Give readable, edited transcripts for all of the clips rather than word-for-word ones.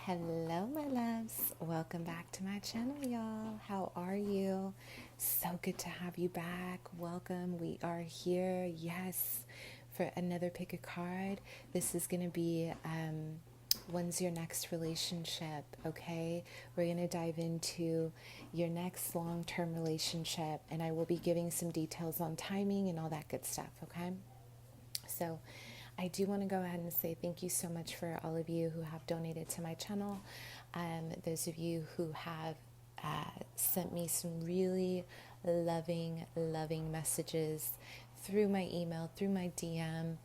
Hello, my loves. Welcome back to my channel, y'all. How are you? So good to have you back. Welcome. We are here, yes, for another pick a card. This is going to be when's your next relationship, okay? We're going to dive into your next long-term relationship, and I will be giving some details on timing and all that good stuff, okay? So I do want to go ahead and say thank you so much for all of you who have donated to my channel. Those of you who have sent me some really loving messages through my email, through my DM.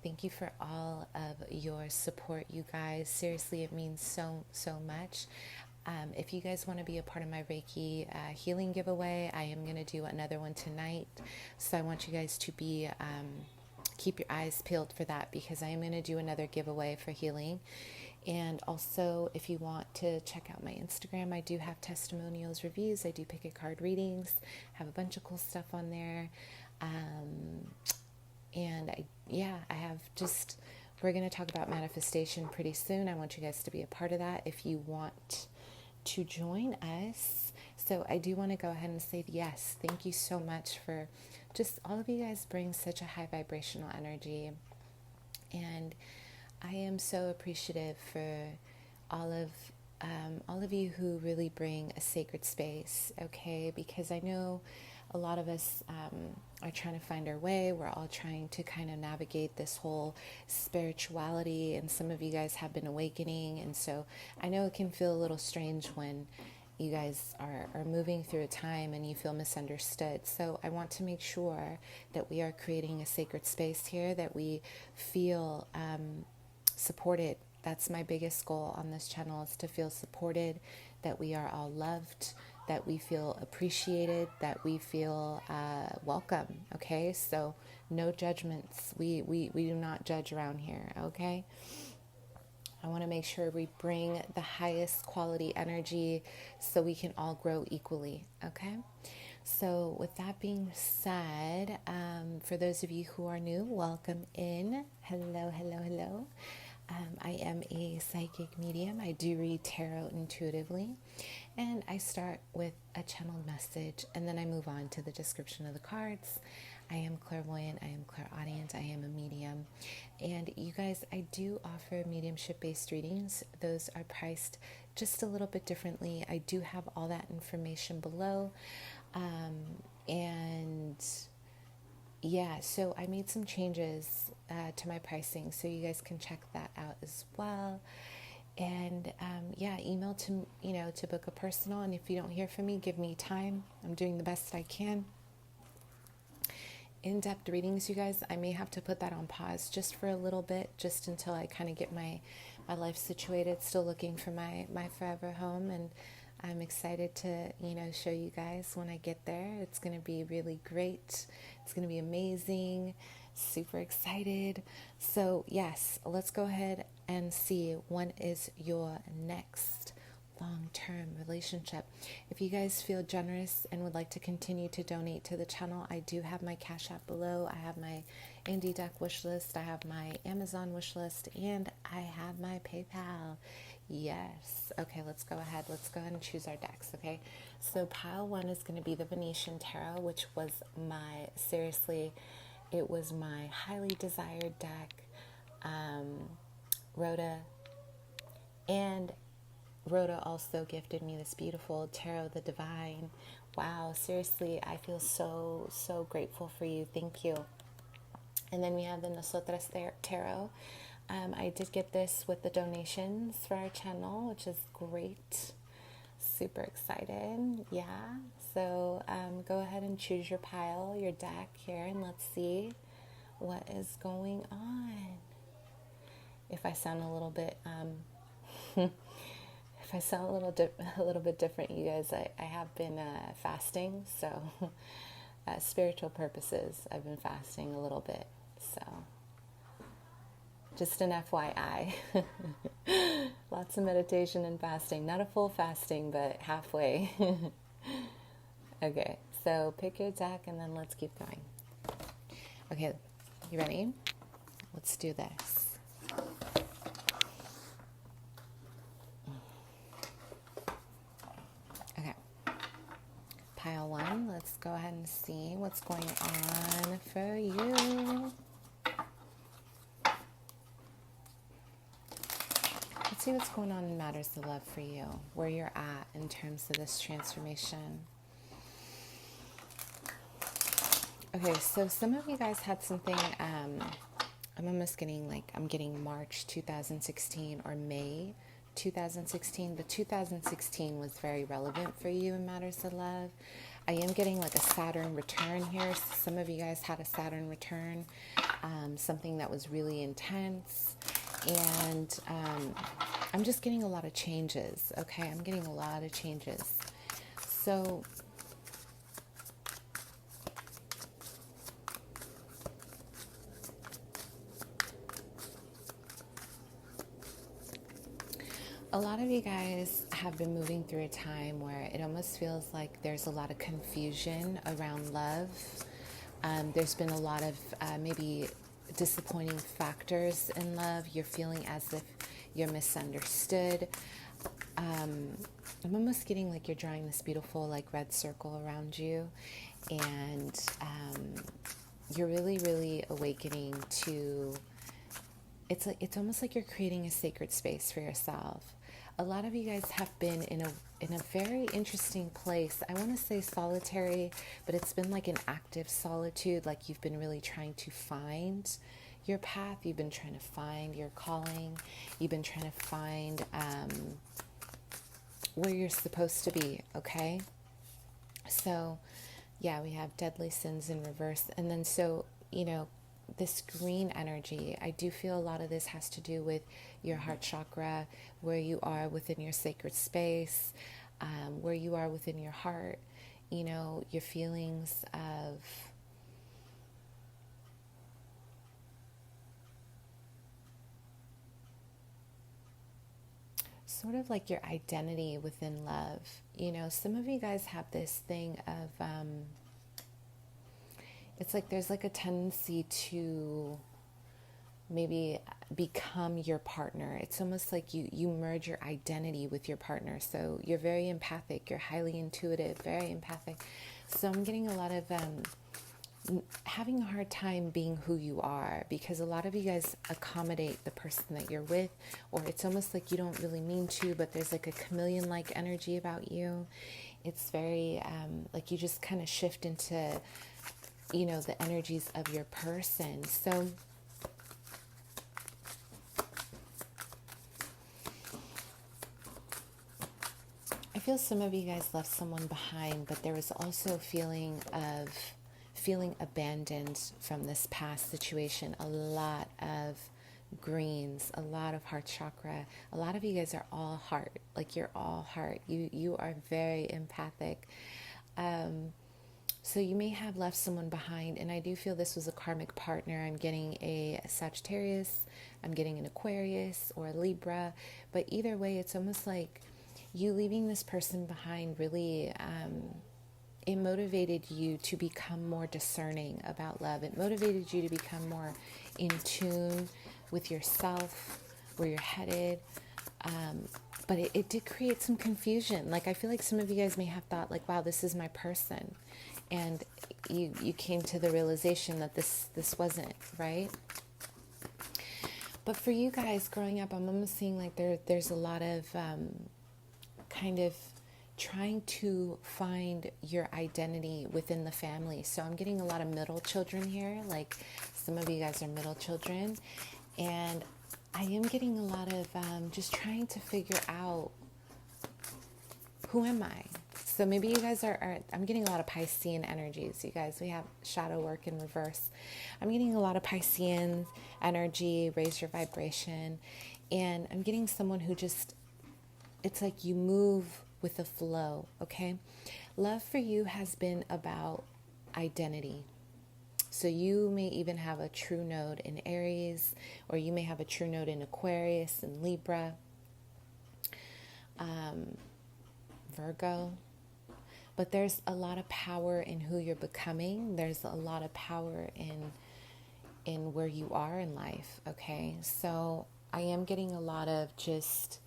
Thank you for all of your support, you guys. Seriously, it means so much. If you guys want to be a part of my Reiki healing giveaway, I am going to do another one tonight. So I want you guys to be keep your eyes peeled for that, because I am going to do another giveaway for healing. And also, if you want to check out my Instagram, I do have testimonials, reviews. I do pick a card readings, have a bunch of cool stuff on there. And I have just, we're going to talk about manifestation pretty soon. I want you guys to be a part of that if you want to join us. So I do want to go ahead and say yes, thank you so much for just all of you guys bring such a high vibrational energy. And I am so appreciative for all of you who really bring a sacred space, okay? Because I know a lot of us are trying to find our way. We're all trying to kind of navigate this whole spirituality, and some of you guys have been awakening. And so I know it can feel a little strange when you guys are moving through a time and you feel misunderstood. So I want to make sure that we are creating a sacred space here, that we feel supported. That's my biggest goal on this channel, is to feel supported, that we are all loved, that we feel appreciated, that we feel welcome, okay? So no judgments. We do not judge around here, okay? I want to make sure we bring the highest quality energy so we can all grow equally, okay? So with that being said, for those of you who are new, welcome in. Hello. I am a psychic medium. I do read tarot intuitively, and I start with a channeled message, and then I move on to the description of the cards. I am clairvoyant, I am clairaudient, I am a medium. And you guys, I do offer mediumship-based readings. Those are priced just a little bit differently. I do have all that information below. So I made some changes to my pricing, so you guys can check that out as well. And email to book a personal. And if you don't hear from me, give me time. I'm doing the best I can. In-depth readings, you guys, I may have to put that on pause just for a little bit, just until I kind of get my life situated. Still looking for my forever home, and I'm excited to show you guys when I get there. It's going to be really great. It's going to be amazing. Super excited. So yes, let's go ahead and see, when is your next long-term relationship. If you guys feel generous and would like to continue to donate to the channel, I do have my Cash App below. I have my Indie Deck wish list. I have my Amazon wish list, and I have my PayPal. Yes. Okay, let's go ahead and choose our decks, okay? So pile 1 is going to be the Venetian Tarot, which was it was my highly desired deck. Rhoda also gifted me this beautiful Tarot the Divine. Wow, seriously, I feel so grateful for you. Thank you. And then we have the Nosotras Tarot. I did get this with the donations for our channel, which is great. Super excited. Yeah. So go ahead and choose your pile, your deck here, and let's see what is going on. If I sound a little bit if I sound a little bit different, you guys, I have been fasting, so spiritual purposes, I've been fasting a little bit, so just an FYI. Lots of meditation and fasting, not a full fasting, but halfway. Okay, so pick your deck and then let's keep going. Okay, you ready? Let's do this. go ahead and see what's going on for you. Let's see what's going on in matters of love for you, where you're at in terms of this transformation. Okay, so some of you guys had something, I'm almost getting I'm getting March 2016 or May 2016. The 2016 was very relevant for you in matters of love. I am getting like a Saturn return here. So some of you guys had a Saturn return, something that was really intense. And I'm just getting a lot of changes, okay? I'm getting a lot of changes. So a lot of you guys have been moving through a time where it almost feels like there's a lot of confusion around love. There's been a lot of maybe disappointing factors in love. You're feeling as if you're misunderstood. I'm almost getting like you're drawing this beautiful like red circle around you, and you're really, really awakening to. It's almost like you're creating a sacred space for yourself. A lot of you guys have been in a very interesting place. I want to say solitary, but it's been like an active solitude. Like you've been really trying to find your path. You've been trying to find your calling. You've been trying to find where you're supposed to be. Okay. So, yeah, we have deadly sins in reverse, and then this green energy, I do feel a lot of this has to do with your heart chakra, where you are within your sacred space, where you are within your heart, your feelings of sort of like your identity within love. Some of you guys have this thing of it's like there's like a tendency to maybe become your partner. It's almost like you merge your identity with your partner. So you're very empathic, you're highly intuitive, very empathic. So I'm getting a lot of having a hard time being who you are, because a lot of you guys accommodate the person that you're with, or it's almost like you don't really mean to, but there's like a chameleon-like energy about you. It's very like you just kind of shift into the energies of your person. So I feel some of you guys left someone behind, but there was also a feeling of feeling abandoned from this past situation. A lot of greens, a lot of heart chakra. A lot of you guys are all heart, like you're all heart. You are very empathic. So you may have left someone behind, and I do feel this was a karmic partner. I'm getting a Sagittarius, I'm getting an Aquarius or a Libra, but either way, it's almost like you leaving this person behind really, it motivated you to become more discerning about love. It motivated you to become more in tune with yourself, where you're headed. But it did create some confusion. Like I feel like some of you guys may have thought like, wow, this is my person. And you came to the realization that this wasn't, right? But for you guys growing up, I'm almost seeing like there's a lot of kind of trying to find your identity within the family. So I'm getting a lot of middle children here. Like some of you guys are middle children. And I am getting a lot of just trying to figure out, who am I? So maybe you guys are, I'm getting a lot of Piscean energies. You guys, we have shadow work in reverse. I'm getting a lot of Piscean energy, raise your vibration. And I'm getting someone who just, it's like you move with the flow, okay? Love for you has been about identity. So you may even have a true node in Aries, or you may have a true node in Aquarius and Libra, Virgo. But there's a lot of power in who you're becoming. There's a lot of power in where you are in life, okay? So I am getting a lot of just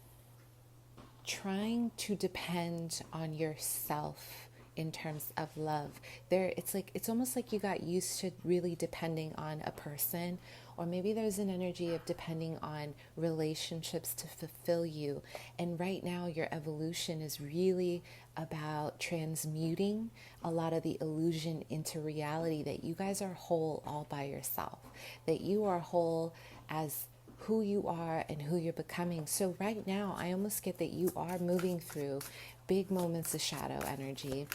trying to depend on yourself in terms of love. It's almost like you got used to really depending on a person, or maybe there's an energy of depending on relationships to fulfill you. And right now your evolution is really about transmuting a lot of the illusion into reality, that you guys are whole all by yourself, that you are whole as who you are and who you're becoming. So right now, I almost get that you are moving through big moments of shadow energy.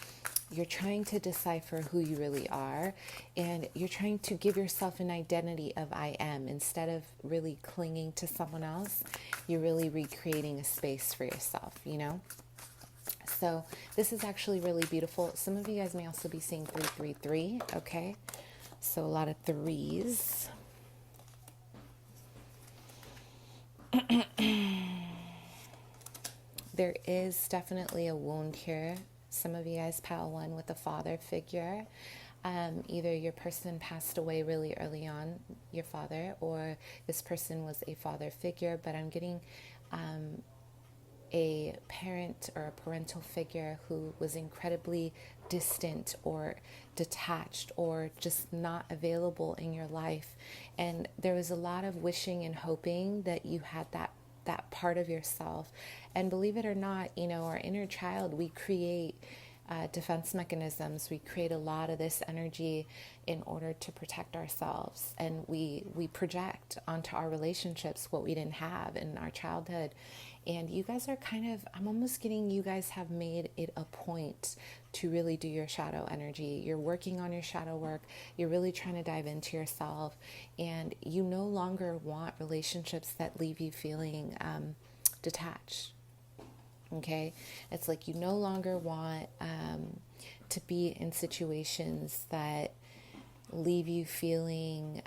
You're trying to decipher who you really are, and you're trying to give yourself an identity of I am. Instead of really clinging to someone else, you're really recreating a space for yourself, you know? So this is actually really beautiful. Some of you guys may also be seeing 333, okay? So a lot of threes. There is definitely a wound here. Some of you guys pile one with a father figure. Either your person passed away really early on, your father, or this person was a father figure, but I'm getting a parent or a parental figure who was incredibly distant or detached or just not available in your life. And there was a lot of wishing and hoping that you had that part of yourself. And believe it or not, you know, our inner child, we create defense mechanisms. We create a lot of this energy in order to protect ourselves. And we project onto our relationships what we didn't have in our childhood. And you guys are I'm almost getting, you guys have made it a point to really do your shadow energy. You're working on your shadow work. You're really trying to dive into yourself. And you no longer want relationships that leave you feeling detached. Okay? It's like you no longer want to be in situations that leave you feeling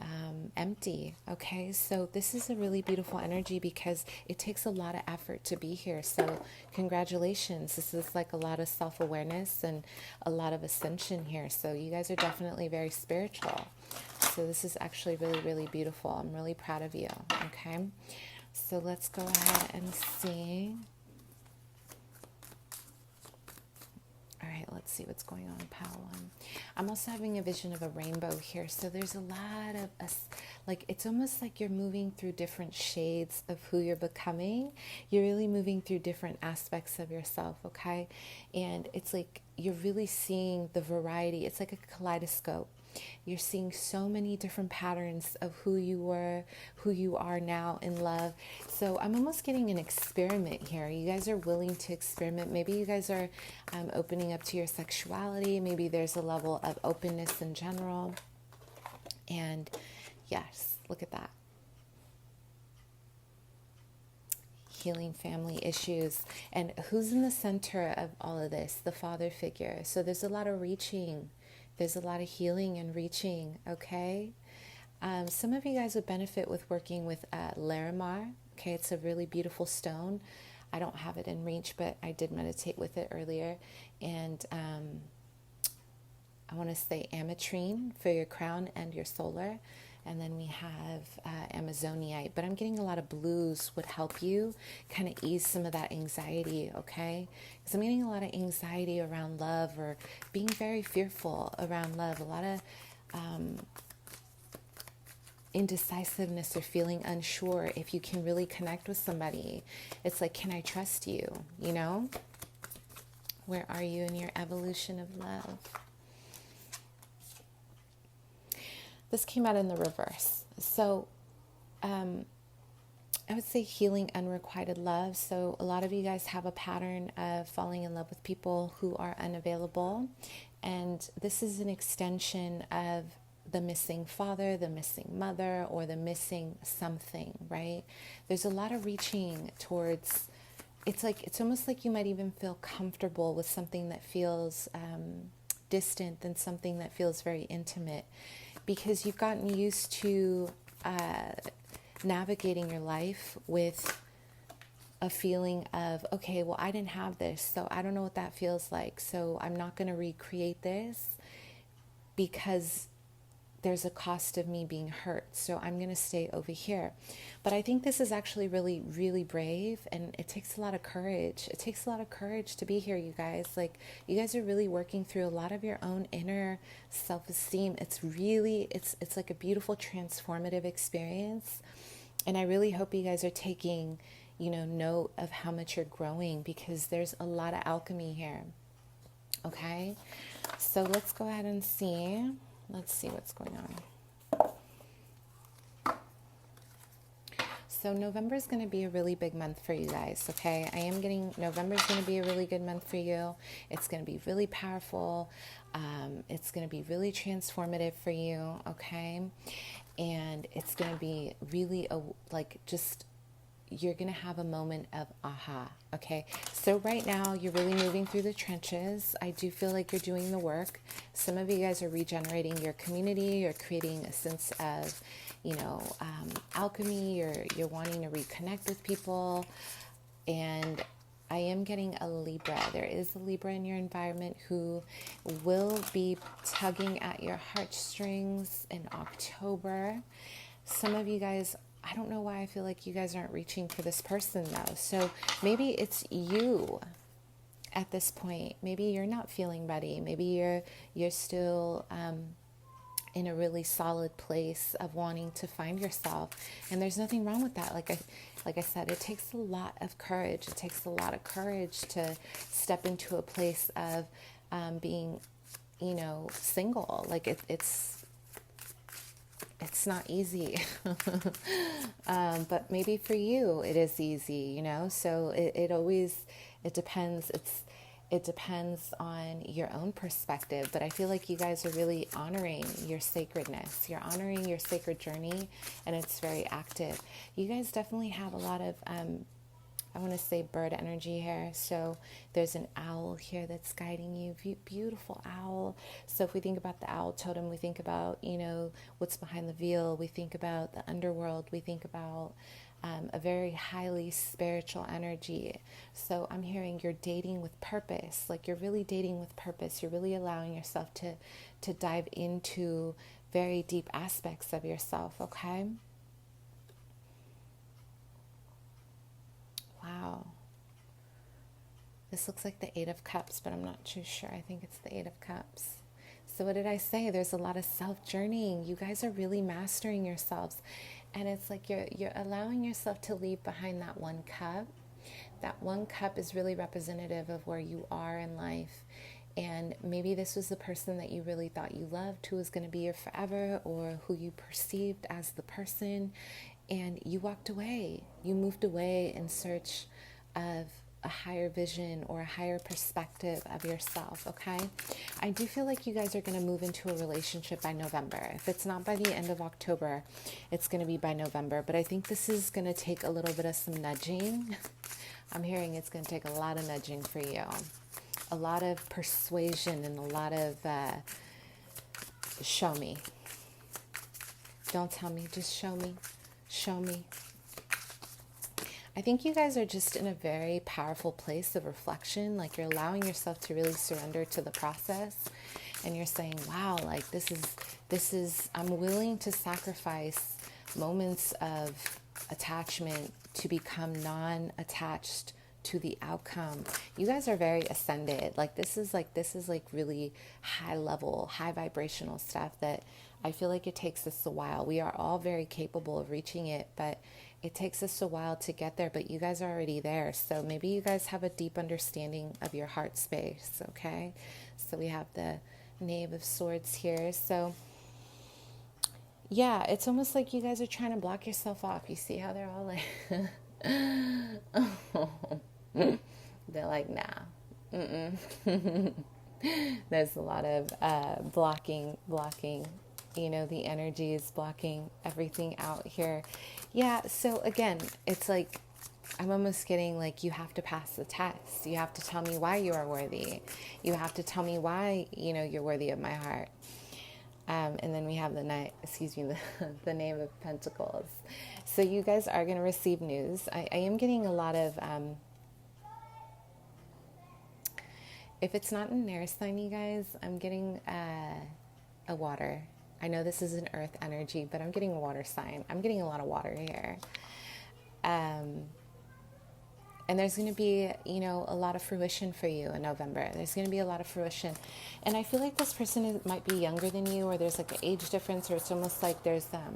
empty. Okay, so this is a really beautiful energy because it takes a lot of effort to be here. So congratulations. This is like a lot of self-awareness and a lot of ascension here. So you guys are definitely very spiritual. So this is actually really, really beautiful. I'm really proud of you. Okay, so let's go ahead and see. All right, let's see what's going on, pile one. I'm also having a vision of a rainbow here. So there's a lot of us, like it's almost like you're moving through different shades of who you're becoming. You're really moving through different aspects of yourself, okay? And it's like you're really seeing the variety. It's like a kaleidoscope. You're seeing so many different patterns of who you were, who you are now in love. So I'm almost getting an experiment here. You guys are willing to experiment. Maybe you guys are opening up to your sexuality. Maybe there's a level of openness in general. And yes, look at that. Healing family issues. And who's in the center of all of this? The father figure. So there's a lot of reaching. There's a lot of healing and reaching, okay? Some of you guys would benefit with working with Larimar, okay? It's a really beautiful stone. I don't have it in reach, but I did meditate with it earlier. And I want to say ametrine for your crown and your solar. And then we have Amazonite. But I'm getting a lot of blues would help you kind of ease some of that anxiety, okay? Because I'm getting a lot of anxiety around love or being very fearful around love. A lot of indecisiveness or feeling unsure if you can really connect with somebody. It's like, can I trust you, you know? Where are you in your evolution of love? This came out in the reverse. So I would say healing unrequited love. So a lot of you guys have a pattern of falling in love with people who are unavailable. And this is an extension of the missing father, the missing mother, or the missing something, right? There's a lot of reaching towards, it's almost like you might even feel comfortable with something that feels distant than something that feels very intimate. Because you've gotten used to navigating your life with a feeling of, okay, well, I didn't have this, so I don't know what that feels like. So I'm not going to recreate this because there's a cost of me being hurt, so I'm going to stay over here. But I think this is actually really, really brave, and it takes a lot of courage. It takes a lot of courage to be here, you guys. Like, you guys are really working through a lot of your own inner self-esteem. It's really, it's like a beautiful transformative experience. And I really hope you guys are taking, note of how much you're growing, because there's a lot of alchemy here. Okay? So let's go ahead and see. Let's see what's going on. So November is going to be a really big month for you guys, okay? November is going to be a really good month for you. It's going to be really powerful. It's going to be really transformative for you, okay? And it's going to be really you're going to have a moment of aha, okay? So right now, you're really moving through the trenches. I do feel like you're doing the work. Some of you guys are regenerating your community. You're creating a sense of, alchemy. You're wanting to reconnect with people. And I am getting a Libra. There is a Libra in your environment who will be tugging at your heartstrings in October. Some of you guys, I don't know why I feel like you guys aren't reaching for this person though. So maybe it's you at this point. Maybe you're not feeling ready. Maybe you're still in a really solid place of wanting to find yourself. And there's nothing wrong with that. Like I said, it takes a lot of courage. It takes a lot of courage to step into a place of being, single. Like it's not easy, but maybe for you it is easy, so it depends. It depends on your own perspective, but I feel like you guys are really honoring your sacredness. You're honoring your sacred journey, and it's very active. You guys definitely have a lot of I want to say bird energy here. So there's an owl here that's guiding you. Beautiful owl. So if we think about the owl totem, we think about, what's behind the veil. We think about the underworld. We think about a very highly spiritual energy. So I'm hearing you're dating with purpose. Like, you're really dating with purpose. You're really allowing yourself to dive into very deep aspects of yourself, okay? Wow. This looks like the Eight of Cups, but I'm not too sure. I think it's the Eight of Cups. So what did I say? There's a lot of self-journeying. You guys are really mastering yourselves. And it's like you're allowing yourself to leave behind that one cup. That one cup is really representative of where you are in life. And maybe this was the person that you really thought you loved, who was going to be your forever, or who you perceived as the person. And you walked away. You moved away in search of a higher vision or a higher perspective of yourself, okay? I do feel like you guys are going to move into a relationship by November. If it's not by the end of October, it's going to be by November. But I think this is going to take a little bit of some nudging. I'm hearing it's going to take a lot of nudging for you. A lot of persuasion and a lot of show me. Don't tell me, just show me. Show me. I think you guys are just in a very powerful place of reflection. Like, you're allowing yourself to really surrender to the process, and you're saying, wow, like this is, I'm willing to sacrifice moments of attachment to become non-attached to the outcome. You guys are very ascended. This is really high level, high vibrational stuff that I feel like it takes us a while. We are all very capable of reaching it, but it takes us a while to get there, but you guys are already there. So maybe you guys have a deep understanding of your heart space, okay? So we have the Knave of Swords here. So yeah, it's almost like you guys are trying to block yourself off. You see how they're all like, they're like, nah. There's a lot of blocking, the energy is blocking everything out here. Yeah, so again, it's like, I'm almost getting like, you have to pass the test. You have to tell me why you are worthy. You have to tell me why, you're worthy of my heart. And then we have the Knave of Pentacles. So you guys are going to receive news. I am getting a lot of, if it's not an air sign, you guys, I'm getting a water I know this is an earth energy, but I'm getting a water sign. I'm getting a lot of water here. And there's going to be, a lot of fruition for you in November. There's going to be a lot of fruition. And I feel like this person might be younger than you, or there's like an age difference, or it's almost like there's like,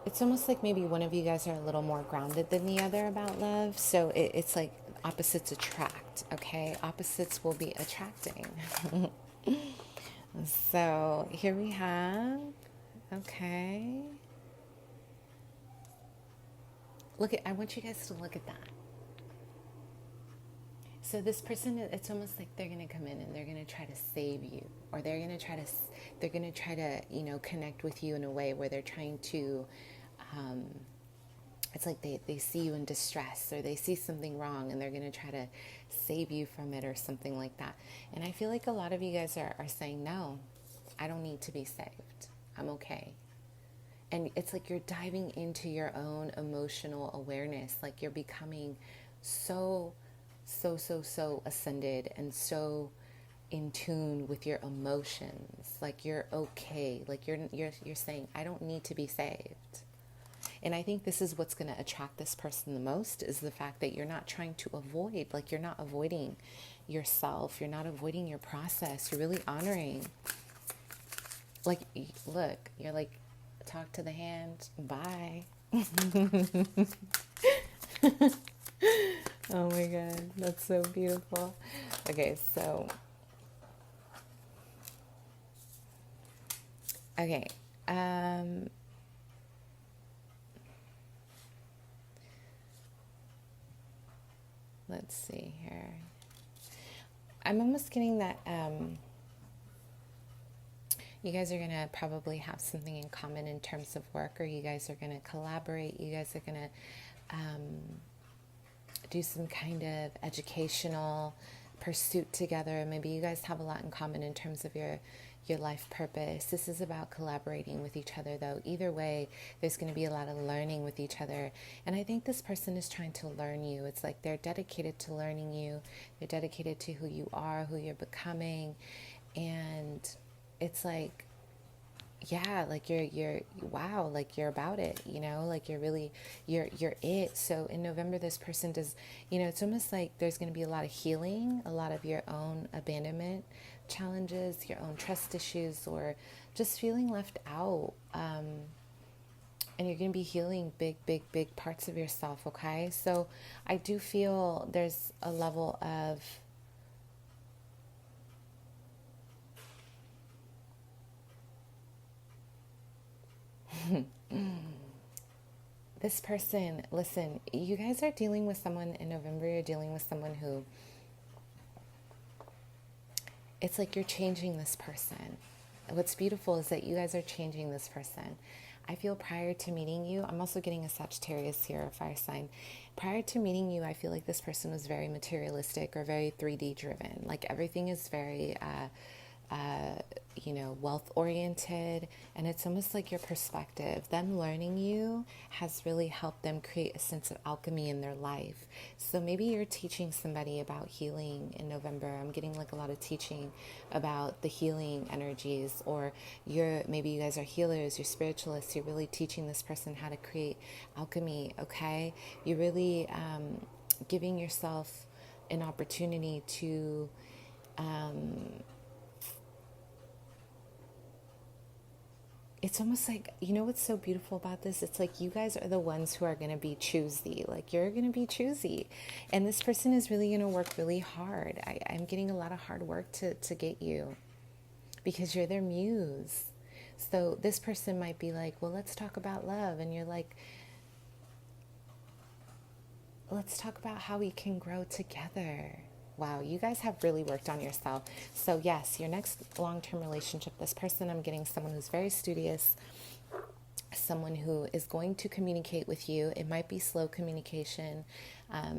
it's almost like maybe one of you guys are a little more grounded than the other about love. So it's like opposites attract, okay? Opposites will be attracting. So here we have, okay. I want you guys to look at that. So this person, it's almost like they're going to come in and they're going to try to save you, or they're going to try to, connect with you in a way where they're trying to, it's like they see you in distress, or they see something wrong and they're going to try to save you from it or something like that. And I feel like a lot of you guys are saying, no, I don't need to be saved. I'm okay. And it's like you're diving into your own emotional awareness. Like you're becoming so ascended and so in tune with your emotions. Like you're okay. Like you're saying, I don't need to be saved. And I think this is what's going to attract this person the most, is the fact that you're not trying to avoid, like you're not avoiding yourself. You're not avoiding your process. You're really honoring. Like, look, you're like, talk to the hand. Bye. Oh my God. That's so beautiful. Okay. Let's see here. I'm almost getting that you guys are going to probably have something in common in terms of work, or you guys are going to collaborate. You guys are going to do some kind of educational pursuit together. Maybe you guys have a lot in common in terms of your life purpose. This is about collaborating with each other, though. Either way, there's going to be a lot of learning with each other. And I think this person is trying to learn you. It's like they're dedicated to learning you. They're dedicated to who you are, who you're becoming. And it's like, yeah, like you're wow, like you're about it, like you're really, you're it. So in November, this person does, it's almost like there's going to be a lot of healing, a lot of your own abandonment challenges, your own trust issues, or just feeling left out. And you're going to be healing big parts of yourself. Okay. So I do feel there's a level of, this person, listen, you guys are dealing with someone in November. You're dealing with someone who, it's like you're changing this person. What's beautiful is that you guys are changing this person. I feel prior to meeting you, I'm also getting a Sagittarius here, a fire sign. Prior to meeting you, I feel like this person was very materialistic or very 3D driven. Like everything is very, wealth oriented, and it's almost like your perspective. Them learning you has really helped them create a sense of alchemy in their life. So maybe you're teaching somebody about healing in November. I'm getting like a lot of teaching about the healing energies, or maybe you guys are healers, you're spiritualists, you're really teaching this person how to create alchemy, okay? You're really giving yourself an opportunity to it's almost like, what's so beautiful about this? It's like you guys are the ones who are going to be choosy. Like you're going to be choosy. And this person is really going to work really hard. I'm getting a lot of hard work to get you, because you're their muse. So this person might be like, well, let's talk about love. And you're like, let's talk about how we can grow together. Wow, you guys have really worked on yourself. So yes, your next long-term relationship, this person, I'm getting someone who's very studious, someone who is going to communicate with you. It might be slow communication.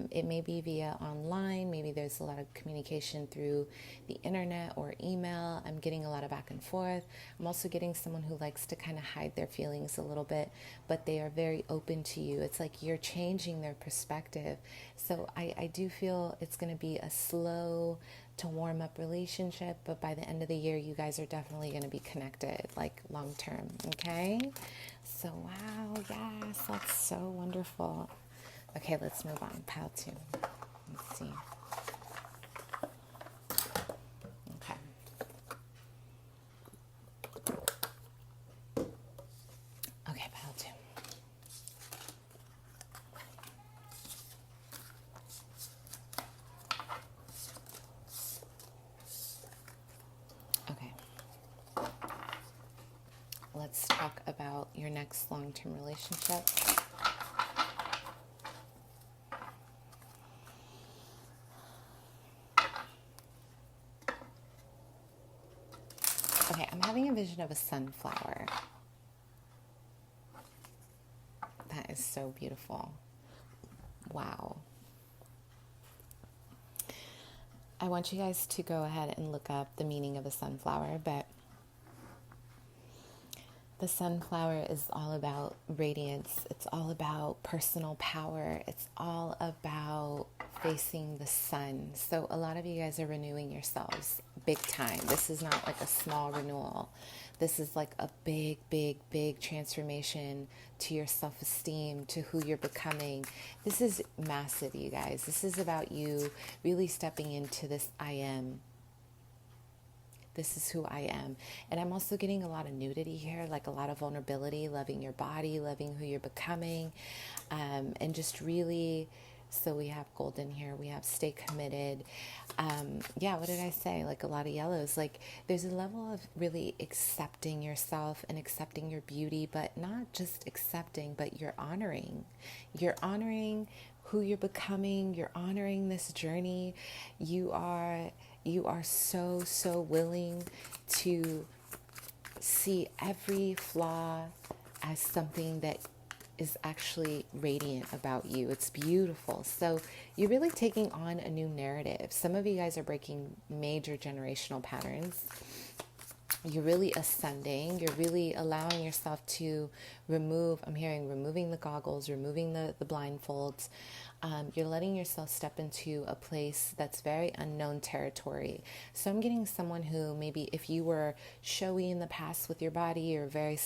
It may be via online. Maybe there's a lot of communication through the internet or email. I'm getting a lot of back and forth. I'm also getting someone who likes to kind of hide their feelings a little bit, but they are very open to you. It's like you're changing their perspective. So I do feel it's going to be a slow to warm up relationship, but by the end of the year, you guys are definitely going to be connected, like long term. Okay. So, wow. Yes. That's so wonderful. Okay, let's move on. Pile 2. Let's see. Okay. Okay, pile 2. Okay. Let's talk about your next long-term relationship. Okay, I'm having a vision of a sunflower. That is so beautiful. Wow. I want you guys to go ahead and look up the meaning of a sunflower, but the sunflower is all about radiance. It's all about personal power. It's all about facing the sun. So a lot of you guys are renewing yourselves big time. This is not like a small renewal. This is like a big, big, big transformation to your self-esteem, to who you're becoming. This is massive, you guys. This is about you really stepping into this I am. This is who I am. And I'm also getting a lot of nudity here, like a lot of vulnerability, loving your body, loving who you're becoming, and just really, so we have golden here, we have stay committed. Yeah, what did I say? Like a lot of yellows. Like there's a level of really accepting yourself and accepting your beauty, but not just accepting, but you're honoring. You're honoring who you're becoming. You're honoring this journey. You are so willing to see every flaw as something that is actually radiant about you. It's beautiful. So you're really taking on a new narrative. Some of you guys are breaking major generational patterns. You're really ascending. You're really allowing yourself to removing the goggles, removing the blindfolds. You're letting yourself step into a place that's very unknown territory. So I'm getting someone who maybe if you were showy in the past with your body or very,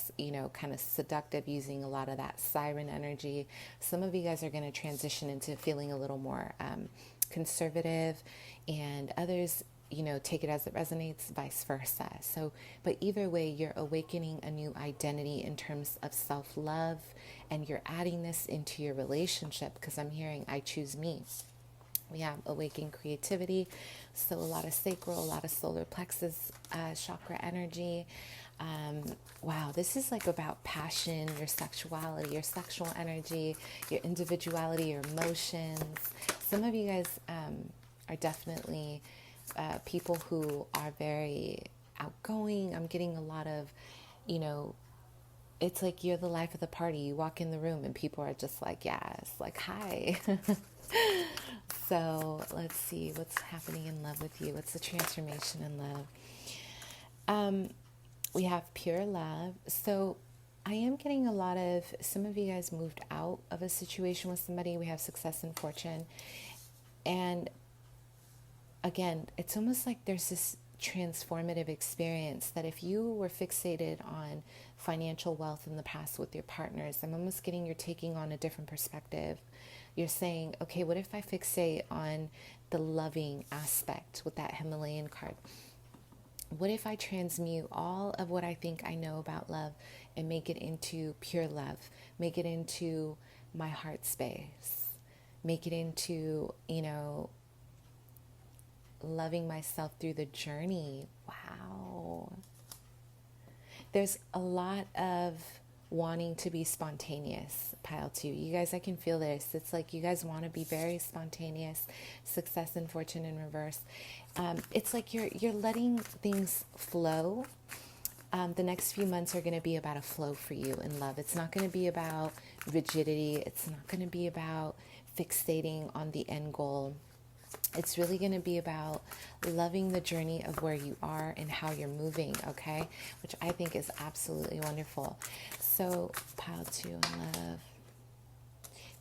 kind of seductive using a lot of that siren energy, some of you guys are going to transition into feeling a little more conservative, and others take it as it resonates, vice versa. So, but either way, you're awakening a new identity in terms of self-love, and you're adding this into your relationship because I'm hearing I choose me. We have awakened creativity, so a lot of sacral, a lot of solar plexus chakra energy. Wow, this is like about passion, your sexuality, your sexual energy, your individuality, your emotions. Some of you guys are definitely people who are very outgoing. I'm getting a lot of, it's like you're the life of the party. You walk in the room and people are just like, yes, like, hi. So let's see what's happening in love with you. What's the transformation in love? We have pure love. So I am getting a lot of, some of you guys moved out of a situation with somebody. We have success and fortune. And again, it's almost like there's this transformative experience that if you were fixated on financial wealth in the past with your partners, I'm almost getting you're taking on a different perspective. You're saying, okay, what if I fixate on the loving aspect with that Himalayan card? What if I transmute all of what I think I know about love and make it into pure love, make it into my heart space, make it into, loving myself through the journey. Wow. There's a lot of wanting to be spontaneous, pile 2. You guys, I can feel this. It's like you guys want to be very spontaneous, success and fortune in reverse. It's like you're letting things flow. The next few months are going to be about a flow for you in love. It's not going to be about rigidity. It's not going to be about fixating on the end goal. It's really going to be about loving the journey of where you are and how you're moving, okay? Which I think is absolutely wonderful. So, pile 2 in love.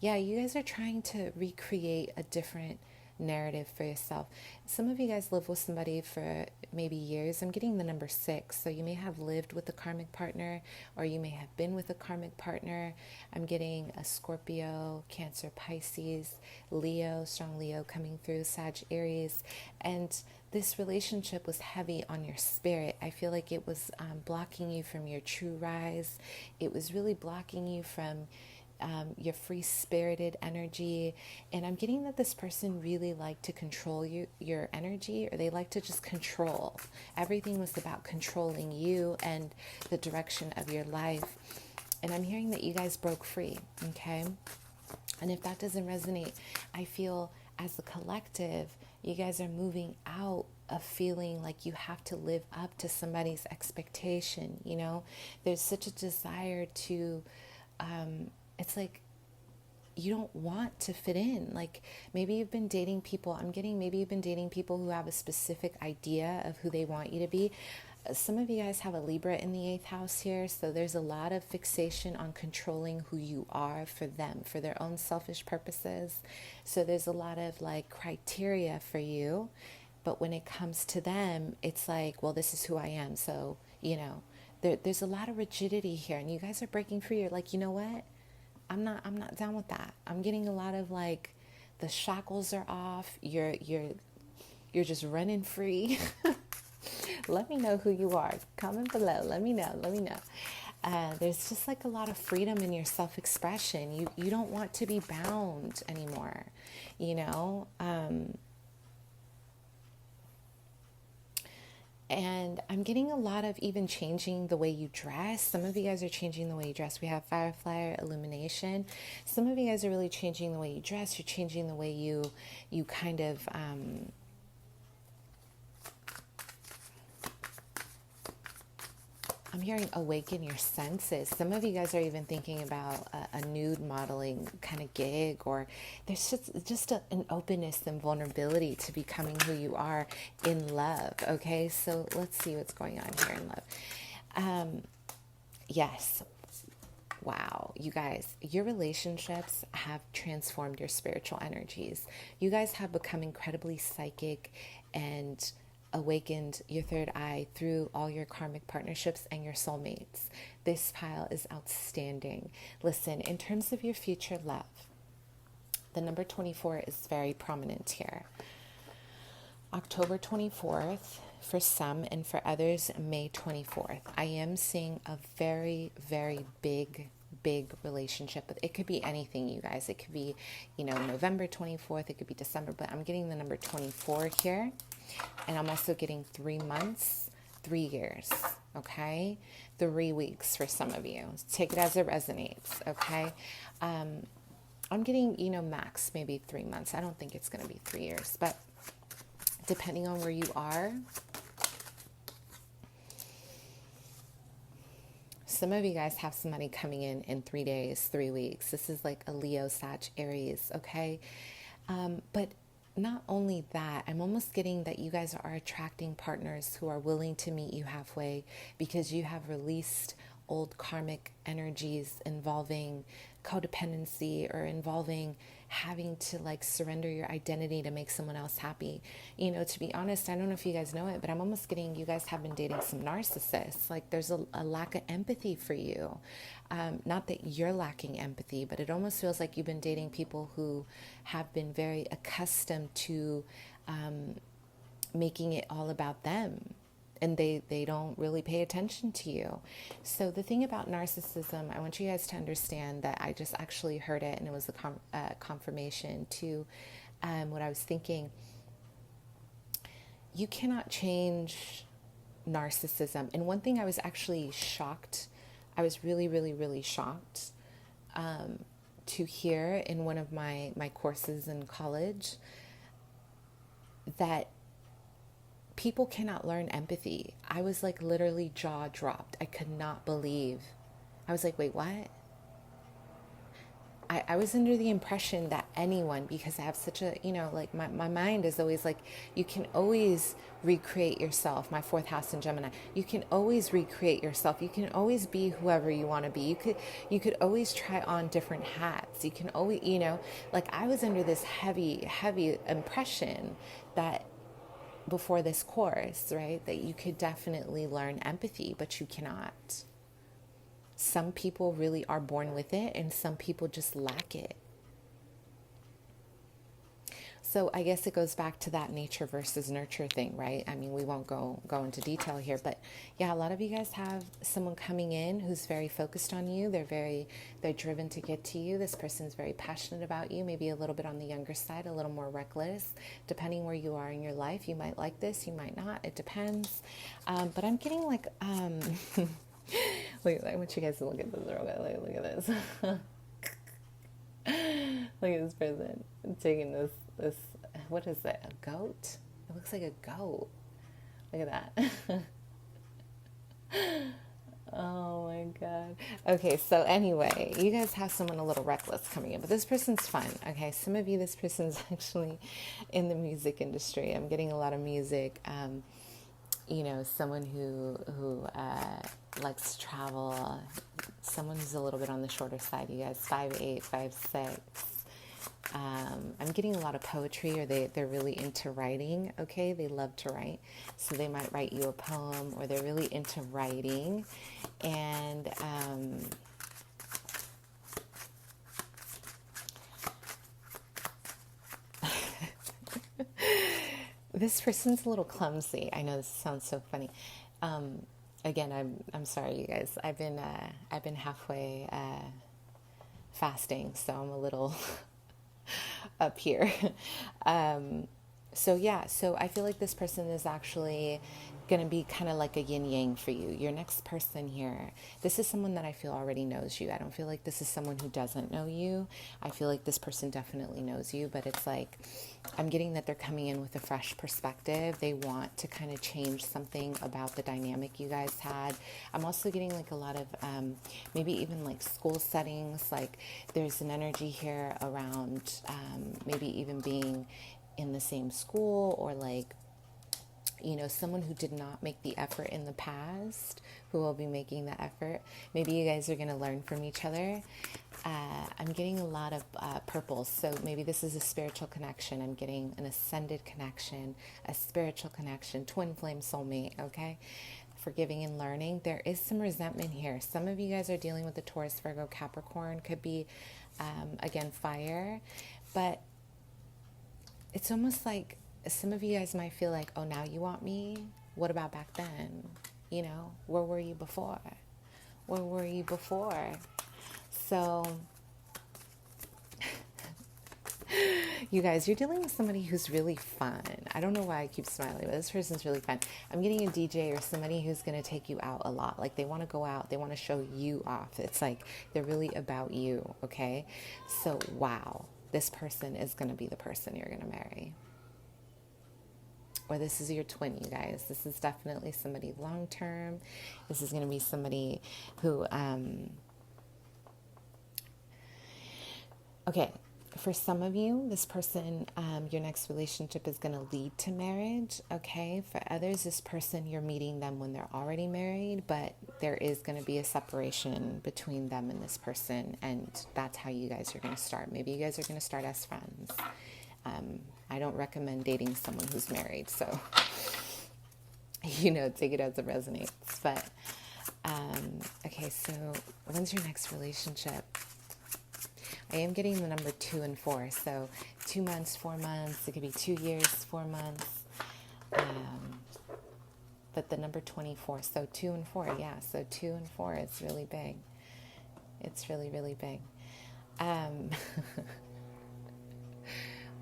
Yeah, you guys are trying to recreate a different narrative for yourself. Some of you guys live with somebody for maybe years. I'm getting the number 6. So you may have lived with a karmic partner, or you may have been with a karmic partner. I'm getting a Scorpio, Cancer, Pisces, Leo, strong Leo coming through, Sag, Aries. And this relationship was heavy on your spirit. I feel like it was blocking you from your true rise. It was really blocking you from your free-spirited energy. And I'm getting that this person really liked to control your energy, or they like to just control. Everything was about controlling you and the direction of your life. And I'm hearing that you guys broke free, okay? And if that doesn't resonate, I feel as a collective, you guys are moving out of feeling like you have to live up to somebody's expectation, you know? There's such a desire to... it's like you don't want to fit in. Like maybe you've been dating people. I'm getting maybe you've been dating people who have a specific idea of who they want you to be. Some of you guys have a Libra in the 8th house here. So there's a lot of fixation on controlling who you are for them, for their own selfish purposes. So there's a lot of like criteria for you. But when it comes to them, it's like, well, this is who I am. So, you know, there's a lot of rigidity here, and you guys are breaking free. You're like, you know what? I'm not down with that. I'm getting a lot of like the shackles are off. You're just running free. Let me know who you are. Comment below. Let me know. There's just like a lot of freedom in your self-expression. You don't want to be bound anymore, you know? And I'm getting a lot of even changing the way you dress. Some of you guys are changing the way you dress. We have Firefly illumination. Some of you guys are really changing the way you dress. You're changing the way you kind of... I'm hearing awaken your senses. Some of you guys are even thinking about a nude modeling kind of gig, or there's just an openness and vulnerability to becoming who you are in love. Okay, so let's see what's going on here in love. Yes. Wow, you guys, your relationships have transformed your spiritual energies. You guys have become incredibly psychic and awakened your third eye through all your karmic partnerships and your soulmates. This pile is outstanding. Listen, in terms of your future love, the number 24 is very prominent here. October 24th for some, and for others, May 24th. I am seeing a very, very big relationship. It could be anything, you guys. It could be, November 24th. It could be December, but I'm getting the number 24 here. And I'm also getting 3 months, 3 years, okay? 3 weeks for some of you. Take it as it resonates, okay? I'm getting, max maybe 3 months. I don't think it's going to be 3 years, but depending on where you are, some of you guys have some money coming in 3 days, 3 weeks. This is like a Leo, Sag, Aries, okay? But not only that, I'm almost getting that you guys are attracting partners who are willing to meet you halfway because you have released old karmic energies involving codependency or involving having to like surrender your identity to make someone else happy. To be honest, I don't know if you guys know it, but I'm almost getting you guys have been dating some narcissists. Like there's a lack of empathy for you. Not that you're lacking empathy, but it almost feels like you've been dating people who have been very accustomed to making it all about them. And they don't really pay attention to you. So the thing about narcissism, I want you guys to understand that I just actually heard it, and it was a confirmation to what I was thinking. You cannot change narcissism. And one thing I was actually shocked, I was really, really, really shocked to hear in one of my courses in college that people cannot learn empathy. I was like literally jaw dropped. I could not believe. I was like, wait, what? I was under the impression that anyone, because I have such a, like my mind is always like, you can always recreate yourself. My fourth house in Gemini, you can always recreate yourself. You can always be whoever you want to be. You could always try on different hats. You can always, like I was under this heavy impression that before this course, right, that you could definitely learn empathy, but you cannot. Some people really are born with it, and some people just lack it. So I guess it goes back to that nature versus nurture thing, right? I mean, we won't go into detail here, but yeah, a lot of you guys have someone coming in who's very focused on you. They're driven to get to you. This person's very passionate about you, maybe a little bit on the younger side, a little more reckless. Depending where you are in your life, you might like this, you might not. It depends. But I'm getting like... Look, I want you guys to look at this real quick. Look at this. Look at this person taking this, what is that, a goat? It looks like a goat. Look at that. Oh my God. Okay, so anyway, you guys have someone a little reckless coming in, but this person's fun. Okay, some of you, this person's actually in the music industry. I'm getting a lot of music. Someone who likes to travel, someone who's a little bit on the shorter side, you guys, 5'8", 5'6". I'm getting a lot of poetry, or they're really into writing, okay? They love to write. So they might write you a poem, or they're really into writing. And this person's a little clumsy. I know this sounds so funny. Again, I'm sorry, you guys. I've been halfway fasting, so I'm a little up here. So I feel like this person is actually going to be kind of like a yin yang for you. Your next person here, this is someone that I feel already knows you. I don't feel like this is someone who doesn't know you. I feel like this person definitely knows you, but it's like, I'm getting that they're coming in with a fresh perspective. They want to kind of change something about the dynamic you guys had. I'm also getting like a lot of maybe even like school settings. Like there's an energy here around maybe even being in the same school, or like, someone who did not make the effort in the past, who will be making the effort. Maybe you guys are going to learn from each other. I'm getting a lot of purples. So maybe this is a spiritual connection. I'm getting an ascended connection, a spiritual connection, twin flame soulmate, okay? Forgiving and learning. There is some resentment here. Some of you guys are dealing with the Taurus, Virgo, Capricorn. Could be, again, fire. But it's almost like some of you guys might feel like, oh, now you want me? What about back then? Where were you before? Where were you before? So, you guys, you're dealing with somebody who's really fun. I don't know why I keep smiling, but this person's really fun. I'm getting a DJ or somebody who's going to take you out a lot. Like they want to go out. They want to show you off. It's like they're really about you, okay? So, wow. This person is going to be the person you're going to marry. Or this is your twin, you guys. This is definitely somebody long-term. This is going to be somebody who, okay, for some of you, this person, your next relationship is going to lead to marriage, okay? For others, this person, you're meeting them when they're already married, but there is going to be a separation between them and this person, and that's how you guys are going to start. Maybe you guys are going to start as friends. I don't recommend dating someone who's married, so, take it as it resonates. But, okay, so when's your next relationship? I am getting the number 2 and 4, so 2 months, 4 months, it could be 2 years, 4 months, but the number 24, so 2 and 4, yeah, so 2 and 4, it's really big. It's really, really big.